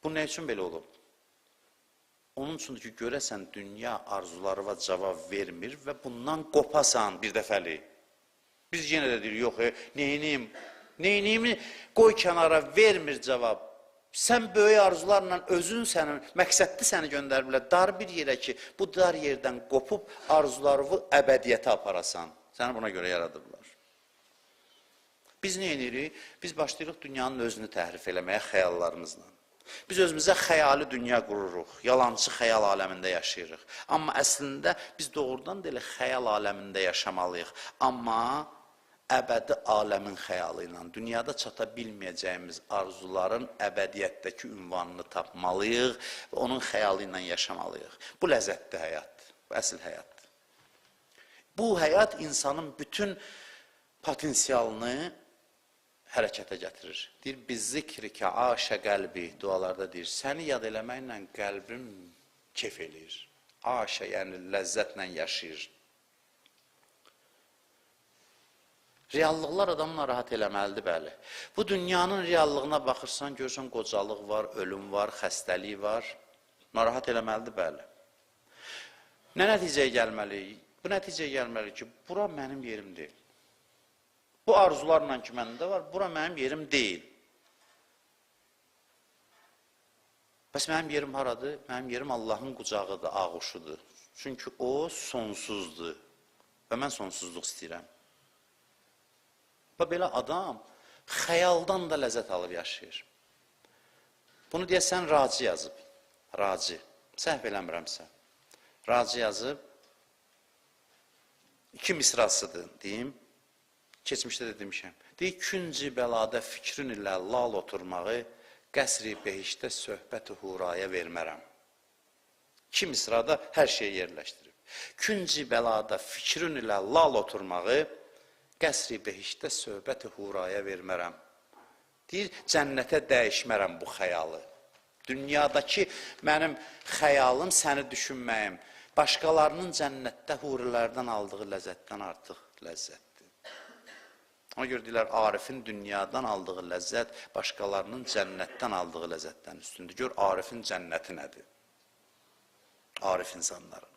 Bu nə üçün belə olub? Onun üçündür ki, görəsən dünya arzularına cavab vermir və bundan qopasan bir dəfəlik. Biz yenə də deyirik, yox, neyniyimi qoy kənara vermir cavab. Sən böyük arzularla özün sənin, məqsədli səni göndəriblər dar bir yerə ki, bu dar yerdən qopub arzularını əbədiyyətə aparasan. Səni buna görə yaradıblar. Biz nə edirik? Biz başlayırıq dünyanın özünü təhrif eləməyə xəyallarımızla. Biz özümüzə xəyali dünya qururuq, yalancı xəyal aləmində yaşayırıq. Amma əslində biz doğrudan da elə xəyal aləmində yaşamalıyıq. Amma əbədi aləmin xəyalı ilə, dünyada çata bilməyəcəyimiz arzuların əbədiyyətdəki ünvanını tapmalıyıq və onun xəyalı ilə yaşamalıyıq. Bu ləzzətli həyatdır, bu əsl həyatdır. Bu həyat insanın bütün potensialını hərəkətə gətirir. Deyir, biz zikrikə aşə qəlbi dualarda deyir, səni yad eləməklə qəlbim keyf eləyir. Aşə, yəni ləzzətlə yaşayır. Reallıqlar adamı narahat eləməlidir, bəli. Bu dünyanın reallığına baxırsan, görürsən qocalıq var, ölüm var, xəstəlik var. Narahat eləməlidir, bəli. Nə nəticəyə gəlməliyik? Bu nəticəyə gəlməliyik ki, bura mənim yerim deyil. Bu arzularla ki, məndə var, bura mənim yerim deyil. Bəs mənim yerim haradır? Mənim yerim Allahın qucağıdır, ağuşudur. Çünki o sonsuzdur və mən sonsuzluq istəyirəm. Və belə adam xəyaldan da ləzzət alıb yaşayır. Bunu deyəsən Raci yazıb. Raci. Səhv eləmirəmsə. Raci yazıb. 2 misrasıdır, deyim. Keçmişdə də demişəm. Deyir, künci bəlada fikrin ilə lal oturmağı, qəsri behişdə söhbət-i huraya vermərəm. 2 misrada hər şeyi yerləşdirib. Künci bəlada fikrin ilə lal oturmağı, qəsri behişdə söhbət-i huraya vermərəm. Deyir, cənnətə dəyişmərəm bu xəyalı. Dünyadakı mənim xəyalım səni düşünməyim. Başqalarının cənnətdə hurilərdən aldığı ləzzətdən artıq ləzzətdir. Ona görə deyirlər, Arifin dünyadan aldığı ləzzət başqalarının cənnətdən aldığı ləzzətdən üstündür. Gör, Arifin cənnəti nədir? Arif insanların.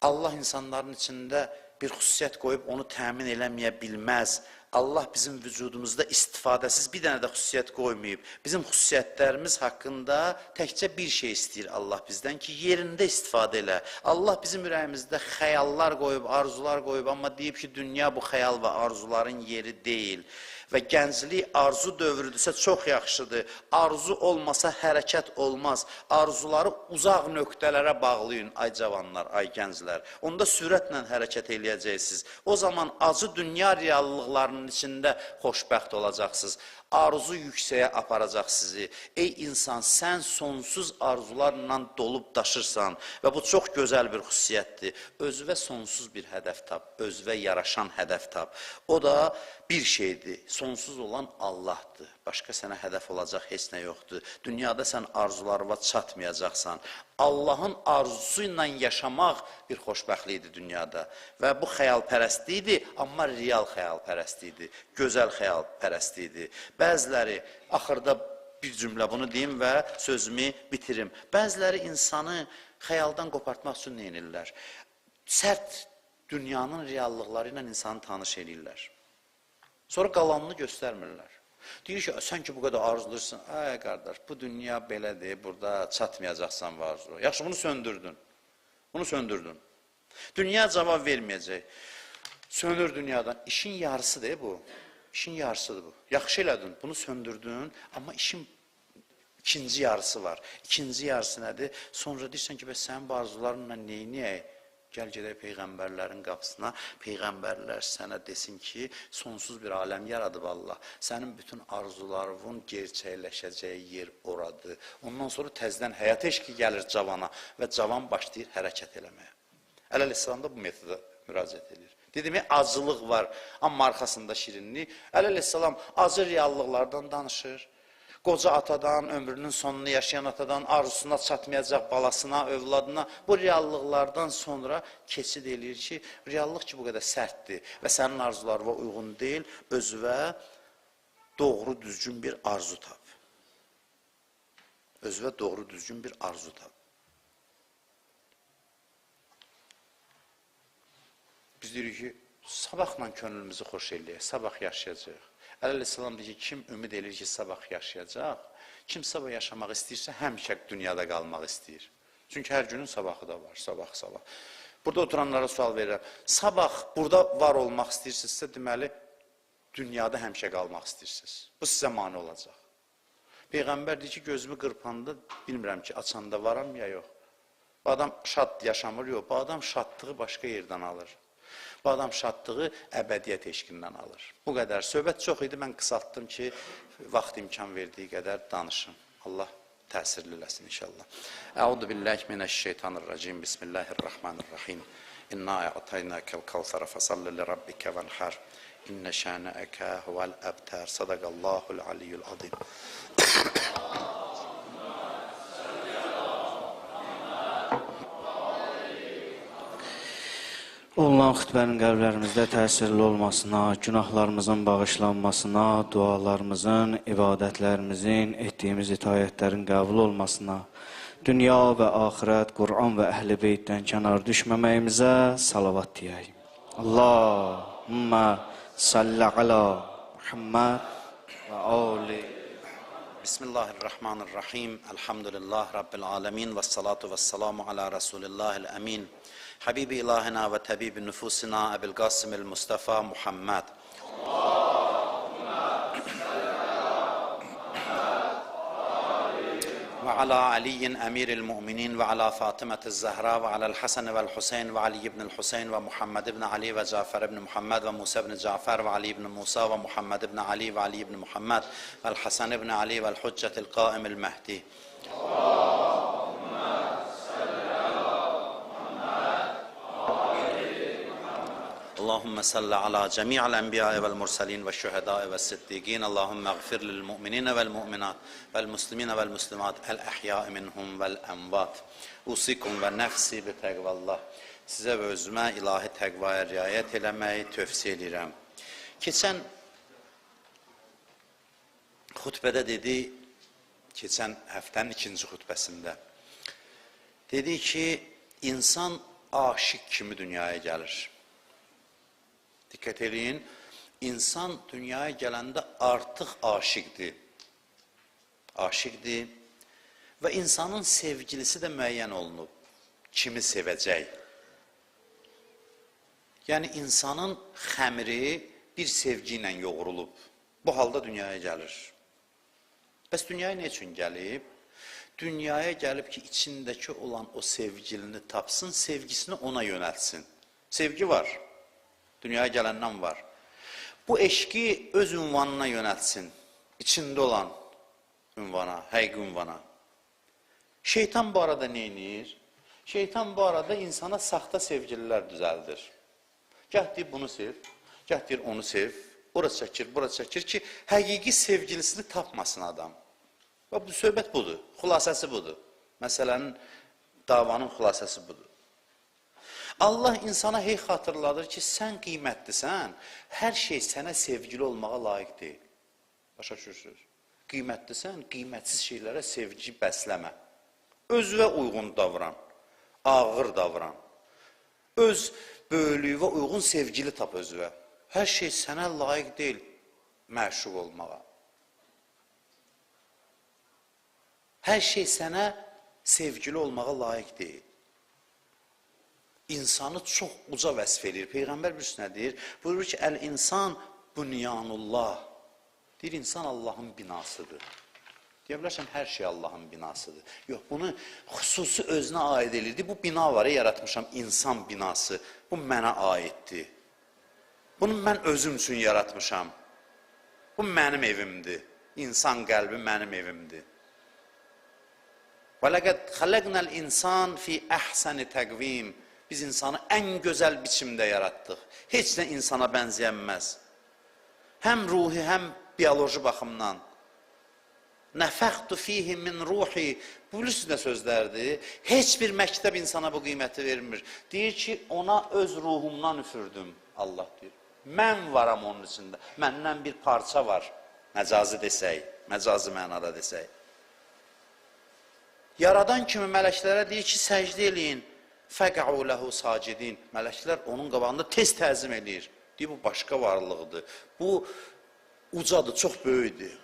Allah insanların içində bir xüsusiyyət qoyub onu təmin eləməyə bilməz. Allah bizim vücudumuzda istifadəsiz bir dənə də xüsusiyyət qoymayıb. Bizim xüsusiyyətlərimiz haqqında təkcə bir şey istəyir Allah bizdən ki, yerində istifadə elə. Allah bizim ürəyimizdə xəyallar qoyub, arzular qoyub, amma deyib ki, dünya bu xəyal və arzuların yeri deyil. Və gənclik arzu dövrüdürsə çox yaxşıdır. Arzu olmasa hərəkət olmaz. Arzuları uzaq nöqtələrə bağlayın, ay cavanlar, ay gənclər. Onda sürətlə hərəkət eləyəcəksiniz. O zaman acı dünya reallıqlarının içində xoşbəxt olacaqsınız. Arzu yüksəyə aparacaq sizi. Ey insan, sən sonsuz arzularla dolub daşırsan və bu çox gözəl bir xüsusiyyətdir. Özünə sonsuz bir hədəf tap, özünə yaraşan hədəf tap. O da bir şeydir, sonsuz olan Allahdır. Başqa sənə hədəf olacaq heç nə yoxdur. Dünyada sən arzularına çatmayacaqsan. Allahın arzusu ilə yaşamaq bir xoşbəxtlikdir dünyada. Və bu xəyalpərəstlikdir, amma real xəyalpərəstlikdir, gözəl xəyalpərəstlikdir. Bəziləri, axırda bir cümlə bunu deyim və sözümü bitirim. Bəziləri insanı xəyaldan qopartmaq üçün nə edirlər? Sərt dünyanın reallıqları ilə insanı tanış edirlər. Sonra qalanını göstərmirlər. Deyir ki, sən ki bu qədər arzulayırsan, ay qardaş, bu dünya belədir, burada çatmayacaqsan və arzulayır. Yaxşı, bunu söndürdün. Bunu söndürdün. Dünya cavab verməyəcək. Sönür dünyadan. İşin yarısıdır bu. İşin yarısıdır bu. Yaxşı elədin, bunu söndürdün, amma işin ikinci yarısı var. İkinci yarısı nədir? Sonra deyirsən ki, sənin bu arzularınla neyniyək? Gəl gedək Peyğəmbərlərin qapısına, Peyğəmbərlər sənə desin ki, sonsuz bir aləm yaradıb Allah. Sənin bütün arzuların gerçəkləşəcəyi yer oradır. Ondan sonra təzdən həyat eşqi gəlir cavana və cavan başlayır hərəkət eləməyə. Əleyhisselam da bu metoda müraciət edir. Dedim, acılıq var, amma arxasında şirinlik. Əleyhisselam acı reallıqlardan danışır. Qoca atadan, ömrünün sonunu yaşayan atadan, arzusuna çatmayacaq balasına, övladına bu reallıqlardan sonra keçid eləyir ki, reallıq ki, bu qədər sərtdir və sənin arzularına uyğun deyil, özünə doğru düzgün bir arzu tap. Özünə doğru düzgün bir arzu tap. Biz deyirik ki, sabahla könlümüzü xoş eləyək, sabah yaşayacaq. Əleyhisselam deyir ki, kim ümid edir ki, sabah yaşayacaq, kim sabah yaşamaq istəyirsə, həmişə dünyada qalmaq istəyir. Çünki hər günün sabahı da var, sabah. Burada oturanlara sual verirəm. Sabah burada var olmaq istəyirsinizsə, deməli, dünyada həmişə qalmaq istəyirsiniz. Bu sizə mane olacaq. Peyğəmbər deyir ki, gözümü qırpanda, bilmirəm ki, açanda varam ya yox. Bu adam şad yaşamır, yox. Bu adam şadlığı başqa yerdən alır. Bu adam şadlığı əbədiyyət eşqindən alır. Bu qədər. Söhbət çox idi, mən qısaltdım ki, vaxt imkan verdiyi qədər danışım. Allah təsirli eləsin inşallah. Əudu billahi minəşşeytanirracim. Bismillahirrahmanirrahim. İnna a'taynakal kavsara fasalli li rabbika vanhar. İnne şana'aka huvel abtar. Sadaqallahul aliyyul azim. Olunan xütbənin qəlblərimizdə təsirli olmasına, günahlarımızın bağışlanmasına, dualarımızın, ibadətlərimizin, etdiyimiz itayətlərin qəbul olmasına, dünya və axirət, Qur'an və əhl-i beytdən kənar düşməməyimizə salavat deyək. Allahümmə salli alə Muhammed və ali. Bismillahirrahmanirrahim. Elhamdülillah Rabbil alemin. Vessalatu vesselamu ala Resulillahil emin. Habibi ilahina ve tabibi nüfusina Ebil Qasimil Mustafa Muhammed. Ve ala Aliyin emiril müminin ve ala Fatıme'tiz Zahra ve ala'l Hasan ve'l Huseyn ve Ali ibn'l Huseyn ve Muhammed ibn Ali ve Cafer ibn Muhammed ve Musa ibn Cafer ve Ali ibn Musa ve Muhammed ibn Ali ve Ali ibn Muhammed ve'l Hasan ibn Ali ve'l Huccetil Qaimil Mehdi. اللهم صل على جميع الأنبياء والمرسلين والشهداء والصديقين اللهم اغفر للمؤمنين والمؤمنات والمسلمين والمسلمات الأحياء منهم والأموات أوصيكم ونفسي بتقوى الله. Sizə və özümə ilahi təqvaya riayət eləməyi tövsiyə edirəm. Keçən xutbədə dedi, keçən həftənin ikinci xutbəsində dedi ki, insan aşiq kimi dünyaya gəlir. Dikkat edin, insan dünyaya gələndə artıq aşiqdir. Aşiqdir və insanın sevgilisi də müəyyən olunub. Kimi sevəcək? Yəni, insanın xəmiri bir sevgi ilə yoğrulub. Bu halda dünyaya gəlir. Bəs dünyaya nə üçün gəlib? Dünyaya gəlib ki, içindəki olan o sevgilini tapsın, sevgisini ona yönəltsin. Sevgi var. Dünyaya gələndən var. Bu eşqi öz ünvanına yönəltsin. İçində olan ünvana, həqiqi ünvana. Şeytan bu arada nə edir? Şeytan bu arada insana saxta sevgililər düzəldir. Gəh deyir bunu sev, gəh deyir onu sev, orası çəkir, burası çəkir ki, həqiqi sevgilisini tapmasın adam. Və bu söhbət budur, xülasəsi budur. Məsələnin, davanın xülasəsi budur. Allah insana hey xatırladır ki, sən qiymətlisən, hər şey sənə sevgili olmağa layiq deyil. Başa düşürsünüz? Qiymətlisən, qiymətsiz şeylərə sevgi bəsləmə. Özünə uyğun davran, ağır davran. Öz böyüklüyünə uyğun sevgili tap özünə. Hər şey sənə layiq deyil məşuq olmağa. Hər şey sənə sevgili olmağa layiq deyil. İnsanı çox uca vəsf edir. Peyğəmbər bir nə deyir? Buyurur ki, əl-insan bünyanullah. Deyir, insan Allahın binasıdır. Deyə bilərsən, hər şey Allahın binasıdır. Yox, bunu xüsusi özünə aid edirdi. Bu bina var, yaratmışam, insan binası. Bu mənə aiddir. Bunu mən özüm üçün yaratmışam. Bu mənim evimdir. İnsan qəlbi mənim evimdir. وَلَقَدْ خَلَقْنَا الْاِنْسَانِ فِي أَحْسَنِ تَقْوِيمٍ Biz insanı ən gözəl biçimdə yaratdıq. Heç nə insana bənzəyənməz. Həm ruhi, həm biyoloji baxımdan. Nəfəxtu fihi min ruhi. Bu üstündə sözlərdir. Heç bir məktəb insana bu qiyməti vermir. Deyir ki, ona öz ruhumdan üfürdüm. Allah deyir. Mən varam onun içində. Məndən bir parça var. Məcazi desək, məcazi mənada desək. Yaradan kimi mələklərə deyir ki, səcdə eləyin. Fəqa'u ləhu sacidin. Mələklər onun qabağında tez təzim edir. Deyir, bu başqa varlıqdır. Bu ucadır, çox böyükdür.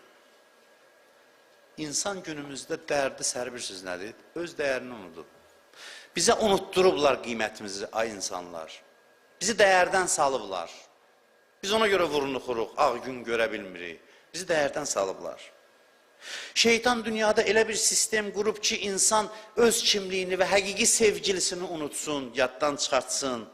İnsan günümüzdə dərdi sərbilirsiniz nədir? Öz dəyərini unudub. Bizə unutturublar qiymətimizi, ay insanlar. Bizi dəyərdən salıblar. Biz ona görə vurunuxuruq, ağ gün görə bilmirik. Bizi dəyərdən salıblar. Şeytan dünyada elə bir sistem qurub ki, insan öz kimliyini və həqiqi sevgilisini unutsun, yaddan çıxartsın.